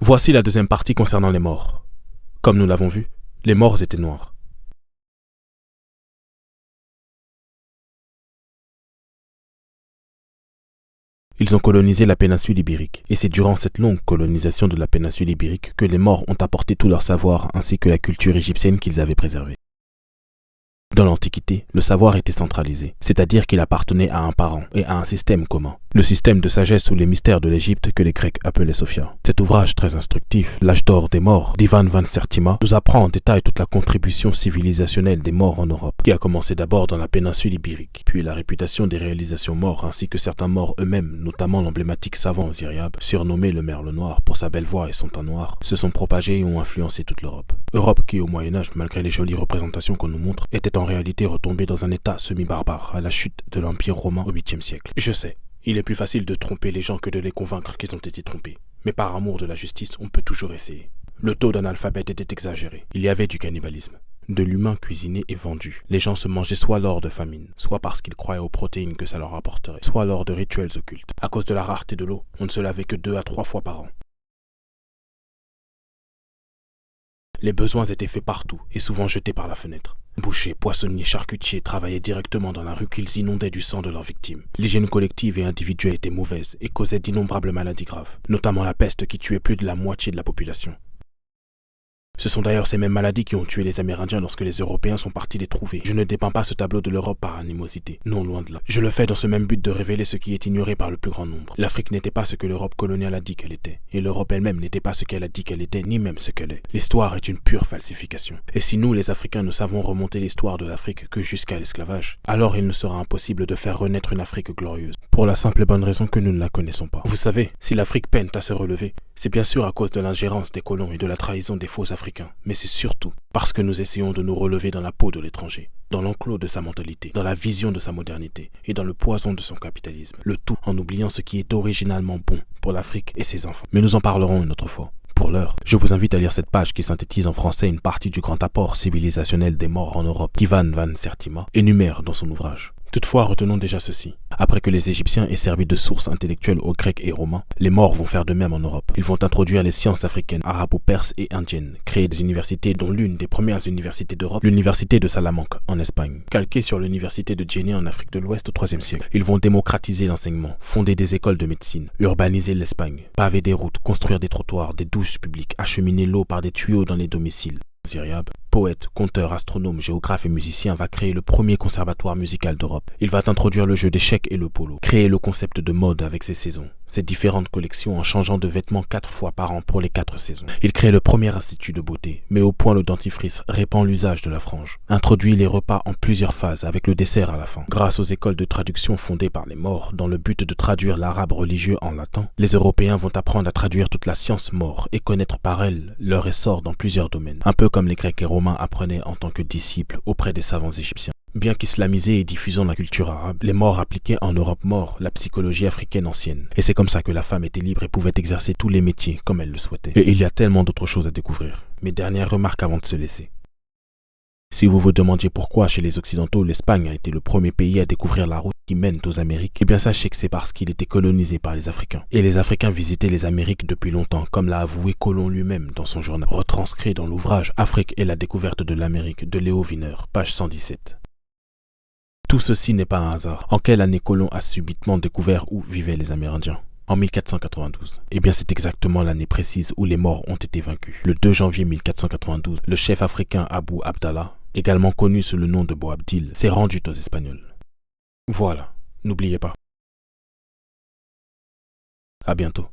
Voici la deuxième partie concernant les morts. Comme nous l'avons vu, les morts étaient noirs. Ils ont colonisé la péninsule ibérique, et c'est durant cette longue colonisation de la péninsule ibérique que les morts ont apporté tout leur savoir ainsi que la culture égyptienne qu'ils avaient préservée. Dans l'Antiquité, le savoir était centralisé, c'est-à-dire qu'il appartenait à un parent et à un système commun. Le système de sagesse ou les mystères de l'Égypte que les Grecs appelaient Sophia. Cet ouvrage très instructif, L'âge d'or des morts, d'Ivan van Sertima, nous apprend en détail toute la contribution civilisationnelle des morts en Europe, qui a commencé d'abord dans la péninsule ibérique, puis la réputation des réalisations morts ainsi que certains morts eux-mêmes, notamment l'emblématique savant Osiryab, surnommé le merle noir pour sa belle voix et son teint noir, se sont propagés et ont influencé toute l'Europe. Europe qui, au Moyen-Âge, malgré les jolies représentations qu'on nous montre, était en réalité retombée dans un état semi-barbare à la chute de l'Empire romain au 8e siècle. Je sais, il est plus facile de tromper les gens que de les convaincre qu'ils ont été trompés. Mais par amour de la justice, on peut toujours essayer. Le taux d'analphabète était exagéré. Il y avait du cannibalisme. De l'humain cuisiné et vendu. Les gens se mangeaient soit lors de famine, soit parce qu'ils croyaient aux protéines que ça leur apporterait, soit lors de rituels occultes. À cause de la rareté de l'eau, on ne se lavait que 2 à 3 fois par an. Les besoins étaient faits partout et souvent jetés par la fenêtre. Bouchers, poissonniers, charcutiers travaillaient directement dans la rue qu'ils inondaient du sang de leurs victimes. L'hygiène collective et individuelle était mauvaise et causait d'innombrables maladies graves, notamment la peste qui tuait plus de la moitié de la population. Ce sont d'ailleurs ces mêmes maladies qui ont tué les Amérindiens lorsque les Européens sont partis les trouver. Je ne dépeins pas ce tableau de l'Europe par animosité, non loin de là. Je le fais dans ce même but de révéler ce qui est ignoré par le plus grand nombre. L'Afrique n'était pas ce que l'Europe coloniale a dit qu'elle était, et l'Europe elle-même n'était pas ce qu'elle a dit qu'elle était, ni même ce qu'elle est. L'histoire est une pure falsification. Et si nous, les Africains, ne savons remonter l'histoire de l'Afrique que jusqu'à l'esclavage, alors il nous sera impossible de faire renaître une Afrique glorieuse, pour la simple et bonne raison que nous ne la connaissons pas. Vous savez, si l'Afrique peine à se relever, c'est bien sûr à cause de l'ingérence des colons et de la trahison des faux Africains, mais c'est surtout parce que nous essayons de nous relever dans la peau de l'étranger, dans l'enclos de sa mentalité, dans la vision de sa modernité et dans le poison de son capitalisme, le tout en oubliant ce qui est originalement bon pour l'Afrique et ses enfants. Mais nous en parlerons une autre fois. Pour l'heure, je vous invite à lire cette page qui synthétise en français une partie du grand apport civilisationnel des morts en Europe qu'Ivan van Sertima énumère dans son ouvrage. Toutefois, retenons déjà ceci. Après que les Égyptiens aient servi de source intellectuelle aux Grecs et Romains, les morts vont faire de même en Europe. Ils vont introduire les sciences africaines, arabo-perses et indiennes, créer des universités dont l'une des premières universités d'Europe, l'université de Salamanque en Espagne, calquée sur l'université de Djenné en Afrique de l'Ouest au IIIe siècle. Ils vont démocratiser l'enseignement, fonder des écoles de médecine, urbaniser l'Espagne, paver des routes, construire des trottoirs, des douches publiques, acheminer l'eau par des tuyaux dans les domiciles. Osiryab, poète, conteur, astronome, géographe et musicien, va créer le premier conservatoire musical d'Europe. Il va introduire le jeu d'échecs et le polo, créer le concept de mode avec ses saisons, ses différentes collections en changeant de vêtements 4 fois par an pour les 4 saisons. Il crée le premier institut de beauté, met au point le dentifrice, répand l'usage de la frange, introduit les repas en plusieurs phases avec le dessert à la fin. Grâce aux écoles de traduction fondées par les morts, dans le but de traduire l'arabe religieux en latin, les Européens vont apprendre à traduire toute la science mort et connaître par elle leur essor dans plusieurs domaines, un peu comme les Grecs et Romains apprenaient en tant que disciples auprès des savants égyptiens. Bien qu'islamisés et diffusant la culture arabe, les morts appliquaient en Europe mort la psychologie africaine ancienne. Et c'est comme ça que la femme était libre et pouvait exercer tous les métiers comme elle le souhaitait. Et il y a tellement d'autres choses à découvrir. Mes dernières remarques avant de se laisser. Si vous vous demandiez pourquoi chez les Occidentaux l'Espagne a été le premier pays à découvrir la route qui mène aux Amériques, eh bien sachez que c'est parce qu'il était colonisé par les Africains. Et les Africains visitaient les Amériques depuis longtemps, comme l'a avoué Colomb lui-même dans son journal, retranscrit dans l'ouvrage Afrique et la découverte de l'Amérique de Léo Wiener, page 117. Tout ceci n'est pas un hasard. En quelle année Colomb a subitement découvert où vivaient les Amérindiens ? En 1492. Eh bien, c'est exactement l'année précise où les morts ont été vaincus. Le 2 janvier 1492, le chef africain Abou Abdallah, également connu sous le nom de Boabdil, s'est rendu aux Espagnols. Voilà, n'oubliez pas. À bientôt.